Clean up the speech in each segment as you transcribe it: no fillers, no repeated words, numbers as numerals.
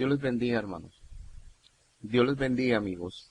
Dios les bendiga, hermanos. Dios les bendiga, amigos.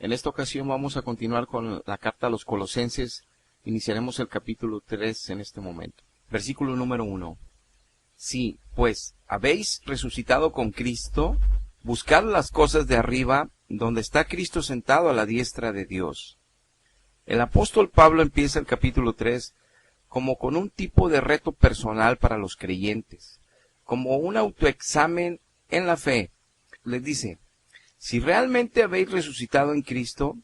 En esta ocasión vamos a continuar con la carta a los Colosenses. Iniciaremos el capítulo 3 en este momento. Versículo número 1. Si, pues, habéis resucitado con Cristo, buscad las cosas de arriba, donde está Cristo sentado a la diestra de Dios. El apóstol Pablo empieza el capítulo 3 como con un tipo de reto personal para los creyentes, como un autoexamen en la fe. Les dice: si realmente habéis resucitado en Cristo,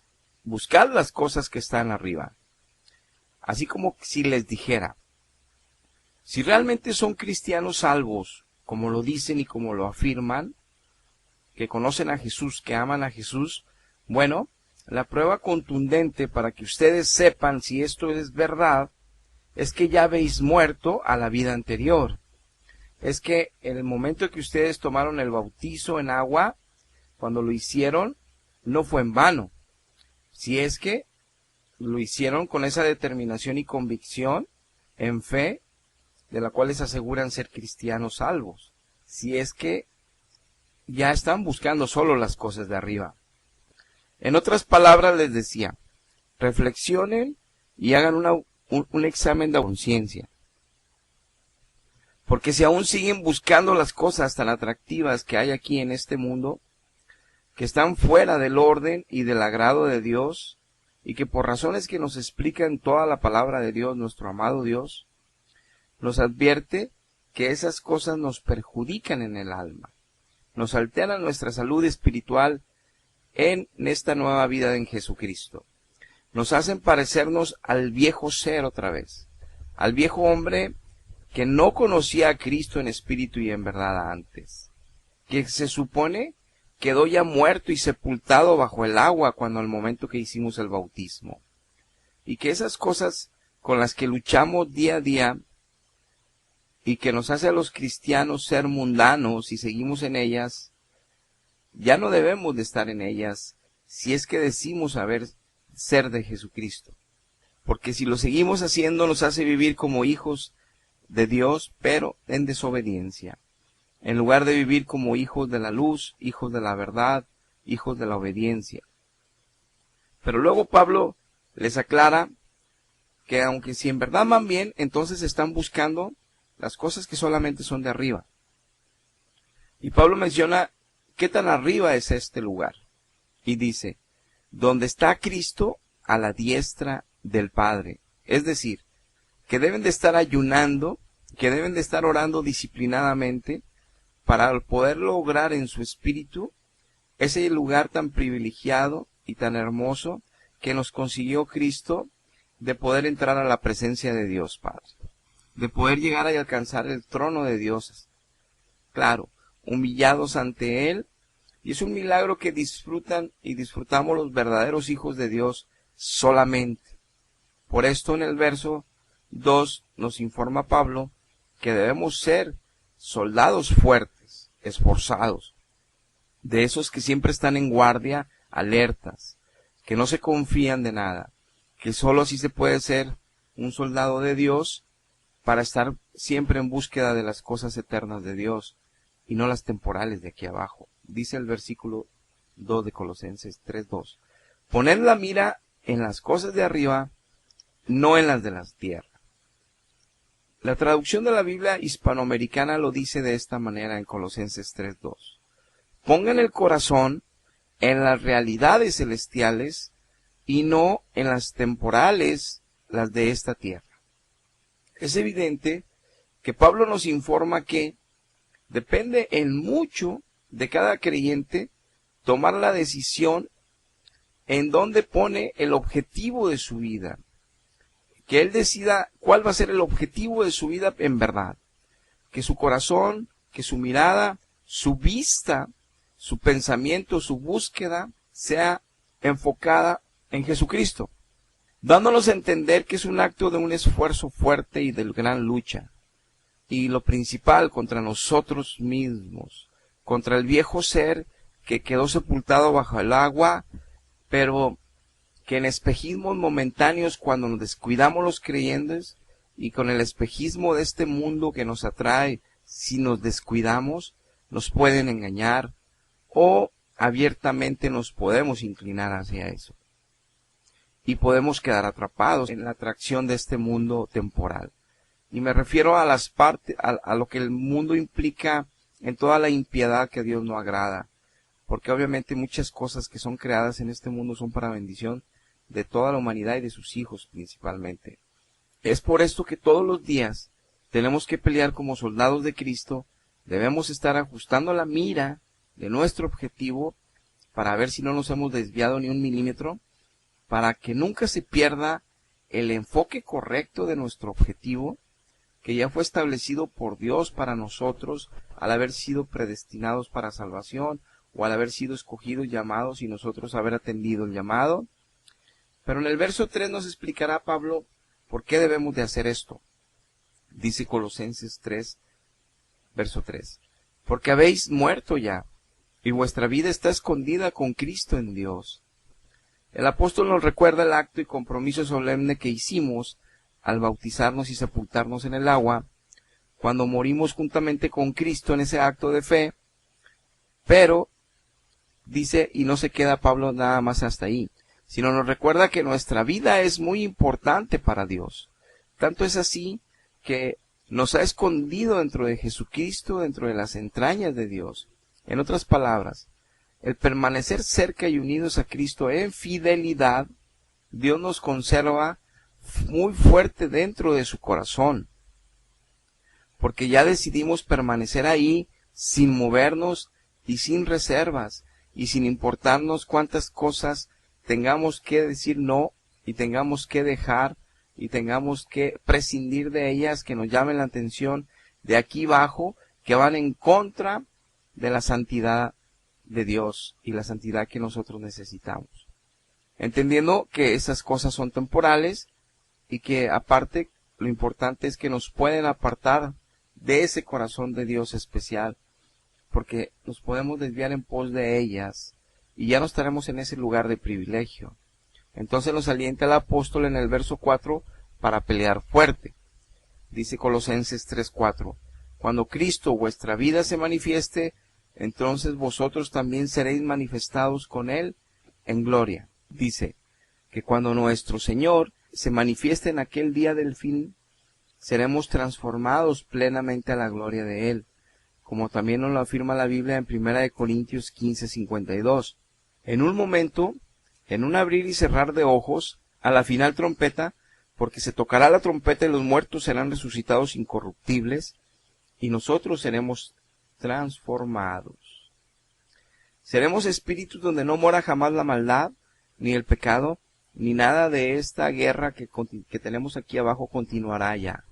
buscad las cosas que están arriba. Así como si les dijera, si realmente son cristianos salvos, como lo dicen y como lo afirman, que conocen a Jesús, que aman a Jesús, bueno, la prueba contundente para que ustedes sepan si esto es verdad, es que ya habéis muerto a la vida anterior. Es que en el momento que ustedes tomaron el bautizo en agua, cuando lo hicieron, no fue en vano. Si es que lo hicieron con esa determinación y convicción, en fe, de la cual les aseguran ser cristianos salvos. Si es que ya están buscando solo las cosas de arriba. En otras palabras les decía, reflexionen y hagan un examen de conciencia. Porque si aún siguen buscando las cosas tan atractivas que hay aquí en este mundo, que están fuera del orden y del agrado de Dios, y que por razones que nos explican toda la palabra de Dios, nuestro amado Dios, nos advierte que esas cosas nos perjudican en el alma, nos alteran nuestra salud espiritual en esta nueva vida en Jesucristo. Nos hacen parecernos al viejo ser otra vez, al viejo hombre que no conocía a Cristo en espíritu y en verdad antes, que se supone quedó ya muerto y sepultado bajo el agua cuando al momento que hicimos el bautismo, y que esas cosas con las que luchamos día a día y que nos hace a los cristianos ser mundanos y seguimos en ellas, ya no debemos de estar en ellas si es que decimos ser de Jesucristo, porque si lo seguimos haciendo nos hace vivir como hijos de Dios, pero en desobediencia, en lugar de vivir como hijos de la luz, hijos de la verdad, hijos de la obediencia. Pero luego Pablo les aclara que aunque si en verdad van bien, entonces están buscando las cosas que solamente son de arriba. Y Pablo menciona qué tan arriba es este lugar. Y dice, donde está Cristo a la diestra del Padre. Es decir, que deben de estar ayunando, que deben de estar orando disciplinadamente para poder lograr en su espíritu ese lugar tan privilegiado y tan hermoso que nos consiguió Cristo, de poder entrar a la presencia de Dios Padre, de poder llegar a alcanzar el trono de Dios, claro, humillados ante Él, y es un milagro que disfrutan y disfrutamos los verdaderos hijos de Dios solamente. Por esto en el verso 2 nos informa Pablo que debemos ser soldados fuertes, esforzados, de esos que siempre están en guardia, alertas, que no se confían de nada, que solo así se puede ser un soldado de Dios para estar siempre en búsqueda de las cosas eternas de Dios y no las temporales de aquí abajo. Dice el versículo 2 de Colosenses 3:2. Poned la mira en las cosas de arriba, no en las de la tierra. La traducción de la Biblia hispanoamericana lo dice de esta manera en Colosenses 3:2. Pongan el corazón en las realidades celestiales y no en las temporales, las de esta tierra. Es evidente que Pablo nos informa que depende en mucho de cada creyente tomar la decisión en dónde pone el objetivo de su vida. Que él decida cuál va a ser el objetivo de su vida en verdad. Que su corazón, que su mirada, su vista, su pensamiento, su búsqueda sea enfocada en Jesucristo, dándonos a entender que es un acto de un esfuerzo fuerte y de gran lucha. Y lo principal, contra nosotros mismos, contra el viejo ser que quedó sepultado bajo el agua, pero que en espejismos momentáneos, cuando nos descuidamos los creyentes, y con el espejismo de este mundo que nos atrae, si nos descuidamos, nos pueden engañar o abiertamente nos podemos inclinar hacia eso. Y podemos quedar atrapados en la atracción de este mundo temporal. Y me refiero a las partes, a lo que el mundo implica en toda la impiedad que a Dios no agrada. Porque obviamente muchas cosas que son creadas en este mundo son para bendición de toda la humanidad y de sus hijos principalmente. Es por esto que todos los días tenemos que pelear como soldados de Cristo, debemos estar ajustando la mira de nuestro objetivo para ver si no nos hemos desviado ni un milímetro, para que nunca se pierda el enfoque correcto de nuestro objetivo, que ya fue establecido por Dios para nosotros al haber sido predestinados para salvación, o al haber sido escogidos, llamados y nosotros haber atendido el llamado. Pero en el verso 3 nos explicará Pablo por qué debemos de hacer esto. Dice Colosenses 3, verso 3. Porque habéis muerto ya, y vuestra vida está escondida con Cristo en Dios. El apóstol nos recuerda el acto y compromiso solemne que hicimos al bautizarnos y sepultarnos en el agua, cuando morimos juntamente con Cristo en ese acto de fe, pero dice, y no se queda Pablo nada más hasta ahí, sino nos recuerda que nuestra vida es muy importante para Dios. Tanto es así que nos ha escondido dentro de Jesucristo, dentro de las entrañas de Dios. En otras palabras, el permanecer cerca y unidos a Cristo en fidelidad, Dios nos conserva muy fuerte dentro de su corazón, porque ya decidimos permanecer ahí sin movernos y sin reservas, y sin importarnos cuántas cosas tengamos que decir no, y tengamos que dejar, y tengamos que prescindir de ellas que nos llamen la atención de aquí abajo, que van en contra de la santidad de Dios y la santidad que nosotros necesitamos. Entendiendo que esas cosas son temporales y que aparte lo importante es que nos pueden apartar de ese corazón de Dios especial, porque nos podemos desviar en pos de ellas y ya no estaremos en ese lugar de privilegio. Entonces nos alienta el apóstol en el verso 4 para pelear fuerte. Dice Colosenses 3:4, cuando Cristo vuestra vida se manifieste, entonces vosotros también seréis manifestados con Él en gloria. Dice que cuando nuestro Señor se manifieste en aquel día del fin, seremos transformados plenamente a la gloria de Él, como también nos lo afirma la Biblia en 1 Corintios 15:52. En un momento, en un abrir y cerrar de ojos, a la final trompeta, porque se tocará la trompeta y los muertos serán resucitados incorruptibles, y nosotros seremos transformados. Seremos espíritus donde no mora jamás la maldad, ni el pecado, ni nada de esta guerra que tenemos aquí abajo continuará ya.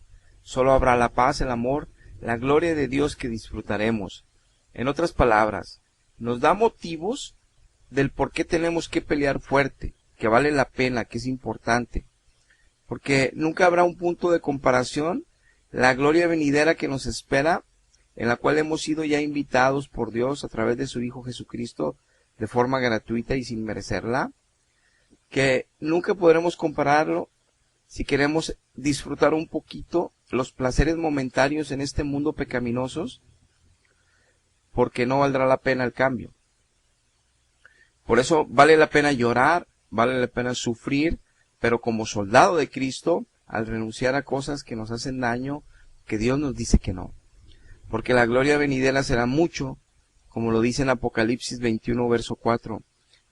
Solo habrá la paz, el amor, la gloria de Dios que disfrutaremos. En otras palabras, nos da motivos del por qué tenemos que pelear fuerte, que vale la pena, que es importante. Porque nunca habrá un punto de comparación, la gloria venidera que nos espera, en la cual hemos sido ya invitados por Dios a través de su Hijo Jesucristo de forma gratuita y sin merecerla, que nunca podremos compararlo si queremos disfrutar un poquito los placeres momentáneos en este mundo pecaminosos, porque no valdrá la pena el cambio. Por eso vale la pena llorar, vale la pena sufrir, pero como soldado de Cristo, al renunciar a cosas que nos hacen daño, que Dios nos dice que no. Porque la gloria venidera será mucho, como lo dice en Apocalipsis 21, verso 4,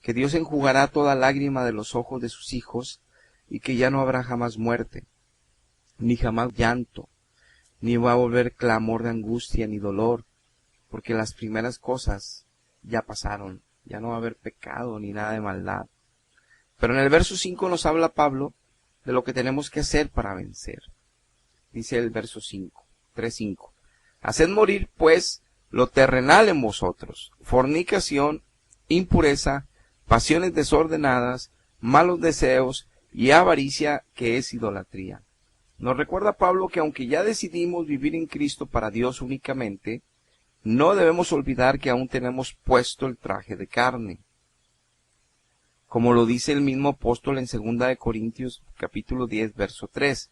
que Dios enjugará toda lágrima de los ojos de sus hijos, y que ya no habrá jamás muerte, ni jamás llanto, ni va a volver clamor de angustia ni dolor, porque las primeras cosas ya pasaron, ya no va a haber pecado ni nada de maldad. Pero en el verso 5 nos habla Pablo de lo que tenemos que hacer para vencer. Dice el verso 5, 3:5. Haced morir, pues, lo terrenal en vosotros, fornicación, impureza, pasiones desordenadas, malos deseos y avaricia, que es idolatría. Nos recuerda Pablo que aunque ya decidimos vivir en Cristo para Dios únicamente, no debemos olvidar que aún tenemos puesto el traje de carne. Como lo dice el mismo apóstol en 2 Corintios capítulo 10, verso 3.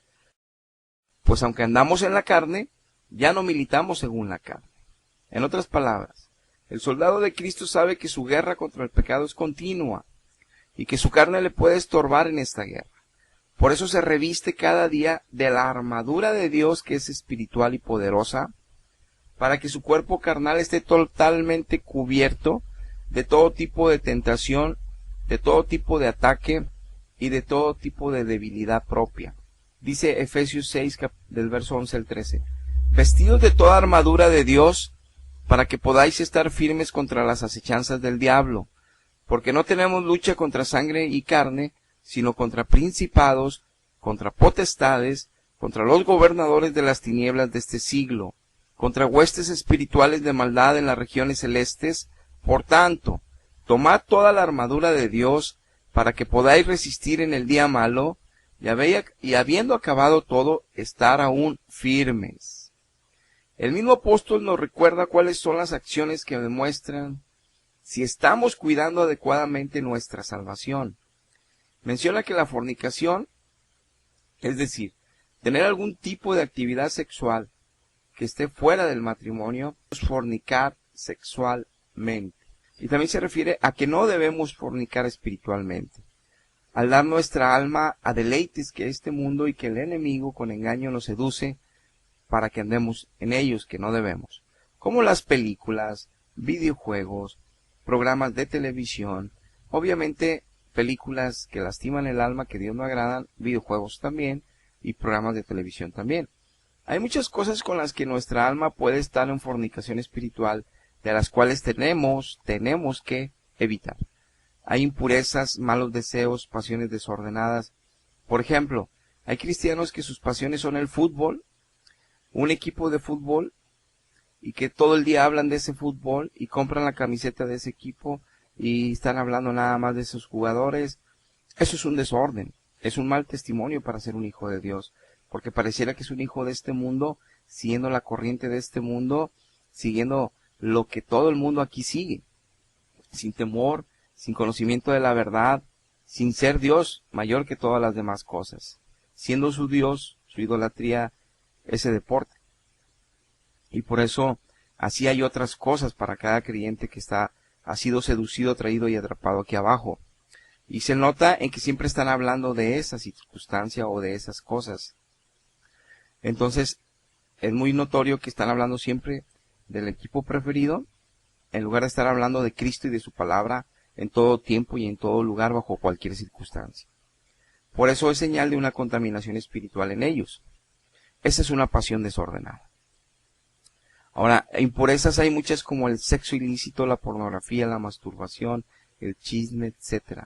Pues aunque andamos en la carne, ya no militamos según la carne. En otras palabras, el soldado de Cristo sabe que su guerra contra el pecado es continua y que su carne le puede estorbar en esta guerra. Por eso se reviste cada día de la armadura de Dios, que es espiritual y poderosa, para que su cuerpo carnal esté totalmente cubierto de todo tipo de tentación, de todo tipo de ataque y de todo tipo de debilidad propia. Dice Efesios 6, del verso 11 al 13, vestidos de toda armadura de Dios, para que podáis estar firmes contra las acechanzas del diablo, porque no tenemos lucha contra sangre y carne, sino contra principados, contra potestades, contra los gobernadores de las tinieblas de este siglo, contra huestes espirituales de maldad en las regiones celestes. Por tanto, tomad toda la armadura de Dios, para que podáis resistir en el día malo, y habiendo acabado todo, estar aún firmes. El mismo apóstol nos recuerda cuáles son las acciones que demuestran si estamos cuidando adecuadamente nuestra salvación. Menciona que la fornicación, es decir, tener algún tipo de actividad sexual que esté fuera del matrimonio, es fornicar sexualmente. Y también se refiere a que no debemos fornicar espiritualmente, al dar nuestra alma a deleites que este mundo y que el enemigo con engaño nos seduce para que andemos en ellos, que no debemos, como las películas, videojuegos, programas de televisión, obviamente películas que lastiman el alma, que a Dios no agradan, videojuegos también, y programas de televisión también. Hay muchas cosas con las que nuestra alma puede estar en fornicación espiritual, de las cuales tenemos que evitar. Hay impurezas, malos deseos, pasiones desordenadas. Por ejemplo, hay cristianos que sus pasiones son el fútbol, un equipo de fútbol, y que todo el día hablan de ese fútbol y compran la camiseta de ese equipo y están hablando nada más de esos jugadores. Eso es un desorden, es un mal testimonio para ser un hijo de Dios, porque pareciera que es un hijo de este mundo, siguiendo la corriente de este mundo, siguiendo lo que todo el mundo aquí sigue, sin temor, sin conocimiento de la verdad, sin ser Dios mayor que todas las demás cosas, siendo su Dios, su idolatría, ese deporte. Y por eso así hay otras cosas para cada creyente que ha sido seducido, traído y atrapado aquí abajo. Y se nota en que siempre están hablando de esa circunstancia o de esas cosas. Entonces, es muy notorio que están hablando siempre del equipo preferido, en lugar de estar hablando de Cristo y de su palabra en todo tiempo y en todo lugar, bajo cualquier circunstancia. Por eso es señal de una contaminación espiritual en ellos. Esa es una pasión desordenada. Ahora, impurezas hay muchas, como el sexo ilícito, la pornografía, la masturbación, el chisme, etc.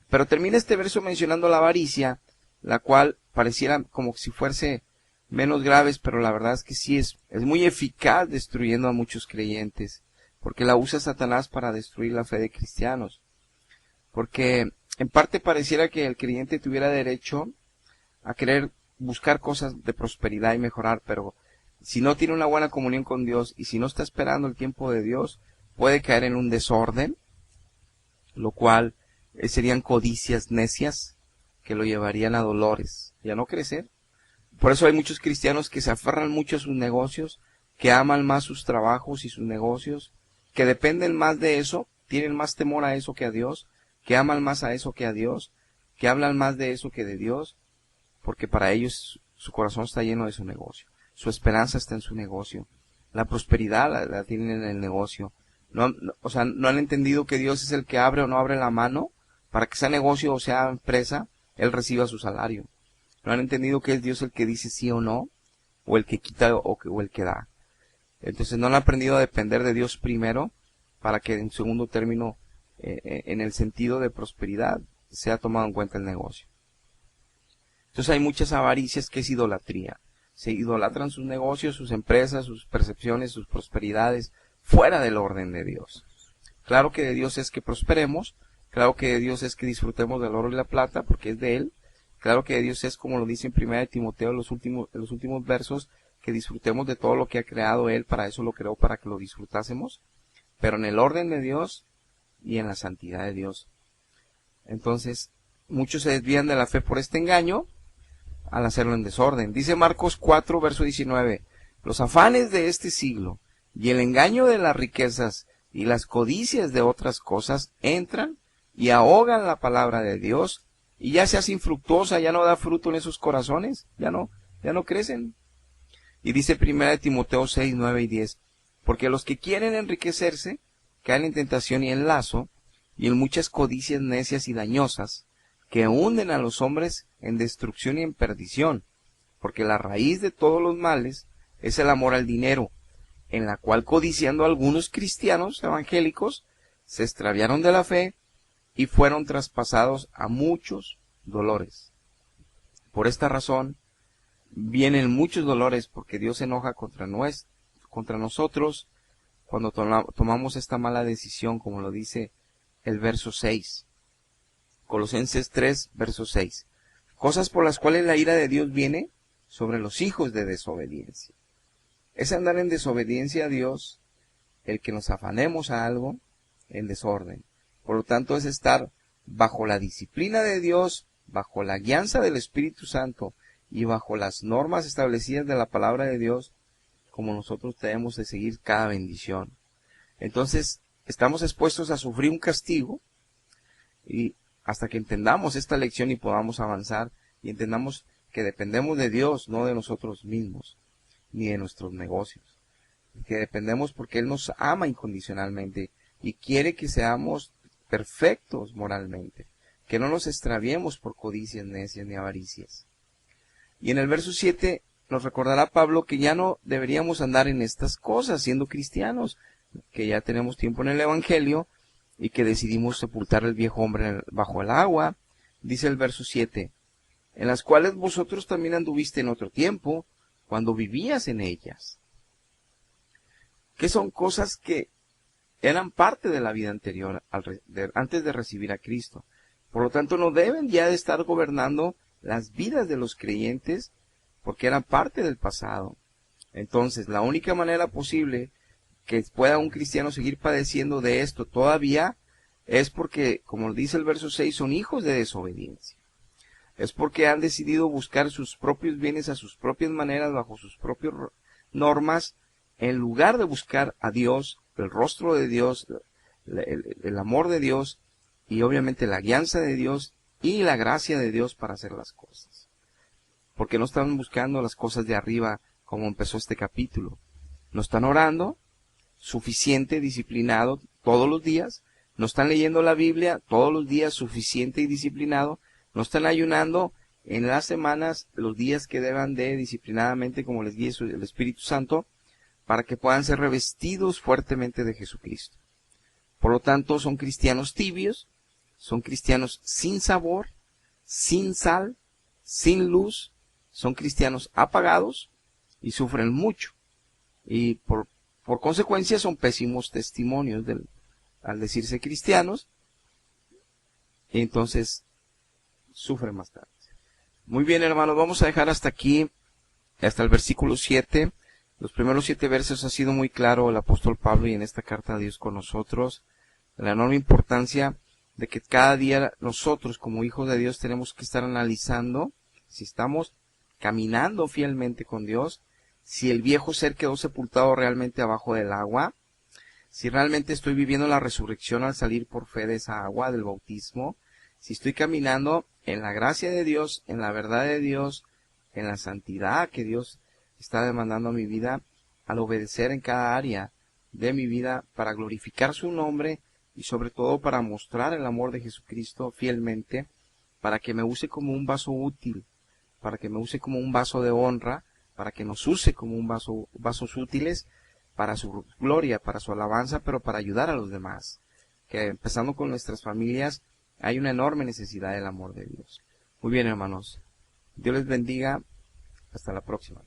Pero termina este verso mencionando la avaricia, la cual pareciera como si fuese menos graves, pero la verdad es que sí es muy eficaz destruyendo a muchos creyentes, porque la usa Satanás para destruir la fe de cristianos. Porque en parte pareciera que el creyente tuviera derecho a querer buscar cosas de prosperidad y mejorar, pero si no tiene una buena comunión con Dios y si no está esperando el tiempo de Dios, puede caer en un desorden, lo cual serían codicias necias que lo llevarían a dolores y a no crecer. Por eso hay muchos cristianos que se aferran mucho a sus negocios, que aman más sus trabajos y sus negocios, que dependen más de eso, tienen más temor a eso que a Dios, que aman más a eso que a Dios, que hablan más de eso que de Dios, porque para ellos su corazón está lleno de su negocio. Su esperanza está en su negocio. La prosperidad la tienen en el negocio. No han entendido que Dios es el que abre o no abre la mano para que sea negocio o sea empresa, Él reciba su salario. No han entendido que es Dios el que dice sí o no, o el que quita o el que da. Entonces no han aprendido a depender de Dios primero, para que en segundo término, en el sentido de prosperidad, sea tomado en cuenta el negocio. Entonces hay muchas avaricias que es idolatría. Se idolatran sus negocios, sus empresas, sus percepciones, sus prosperidades, fuera del orden de Dios. Claro que de Dios es que prosperemos, claro que de Dios es que disfrutemos del oro y la plata, porque es de Él. Claro que de Dios es, como lo dice en 1 Timoteo, en los últimos versos, que disfrutemos de todo lo que ha creado Él, para eso lo creó, para que lo disfrutásemos, pero en el orden de Dios y en la santidad de Dios. Entonces, muchos se desvían de la fe por este engaño, al hacerlo en desorden. Dice Marcos 4, verso 19, los afanes de este siglo y el engaño de las riquezas y las codicias de otras cosas entran y ahogan la palabra de Dios, y ya se hace infructuosa, ya no da fruto en esos corazones, ya no crecen. Y dice 1 Timoteo 6, 9 y 10, porque los que quieren enriquecerse caen en tentación y en lazo, y en muchas codicias necias y dañosas, que hunden a los hombres en destrucción y en perdición, porque la raíz de todos los males es el amor al dinero, en la cual codiciando algunos cristianos evangélicos se extraviaron de la fe y fueron traspasados a muchos dolores. Por esta razón vienen muchos dolores, porque Dios se enoja contra nosotros cuando tomamos esta mala decisión, como lo dice el verso 6. Colosenses 3, verso 6. Cosas por las cuales la ira de Dios viene sobre los hijos de desobediencia. Es andar en desobediencia a Dios el que nos afanemos a algo en desorden. Por lo tanto, es estar bajo la disciplina de Dios, bajo la guianza del Espíritu Santo y bajo las normas establecidas de la palabra de Dios, como nosotros debemos de seguir cada bendición. Entonces, estamos expuestos a sufrir un castigo, y hasta que entendamos esta lección y podamos avanzar y entendamos que dependemos de Dios, no de nosotros mismos, ni de nuestros negocios. Que dependemos porque Él nos ama incondicionalmente y quiere que seamos perfectos moralmente, que no nos extraviemos por codicias necias ni avaricias. Y en el verso 7 nos recordará Pablo que ya no deberíamos andar en estas cosas siendo cristianos, que ya tenemos tiempo en el Evangelio y que decidimos sepultar el viejo hombre bajo el agua. Dice el verso 7, en las cuales vosotros también anduviste en otro tiempo, cuando vivías en ellas. Que son cosas que eran parte de la vida anterior, antes de recibir a Cristo. Por lo tanto, no deben ya de estar gobernando las vidas de los creyentes, porque eran parte del pasado. Entonces, la única manera posible que pueda un cristiano seguir padeciendo de esto todavía es porque, como dice el verso 6, son hijos de desobediencia. Es porque han decidido buscar sus propios bienes a sus propias maneras, bajo sus propias normas, en lugar de buscar a Dios, el rostro de Dios, el amor de Dios, y obviamente la guianza de Dios y la gracia de Dios para hacer las cosas. Porque no están buscando las cosas de arriba como empezó este capítulo. No están orando suficiente, disciplinado todos los días. No están leyendo la Biblia todos los días suficiente y disciplinado. No están ayunando en las semanas los días que deban de disciplinadamente, como les guíe el Espíritu Santo, para que puedan ser revestidos fuertemente de Jesucristo. Por lo tanto, son cristianos tibios, son cristianos sin sabor, sin sal, sin luz, son cristianos apagados y sufren mucho. Y por consecuencia son pésimos testimonios al decirse cristianos, y entonces sufren más tarde. Muy bien, hermanos, vamos a dejar hasta aquí, hasta el versículo 7. Los primeros 7 versos ha sido muy claro el apóstol Pablo y en esta carta de Dios con nosotros, la enorme importancia de que cada día nosotros como hijos de Dios tenemos que estar analizando si estamos caminando fielmente con Dios, si el viejo ser quedó sepultado realmente abajo del agua, si realmente estoy viviendo la resurrección al salir por fe de esa agua del bautismo, si estoy caminando en la gracia de Dios, en la verdad de Dios, en la santidad que Dios está demandando a mi vida, al obedecer en cada área de mi vida para glorificar su nombre y sobre todo para mostrar el amor de Jesucristo fielmente, para que me use como un vaso útil, para que me use como un vaso de honra, para que nos use como un vasos útiles para su gloria, para su alabanza, pero para ayudar a los demás. Que empezando con nuestras familias, hay una enorme necesidad del amor de Dios. Muy bien, hermanos. Dios les bendiga. Hasta la próxima.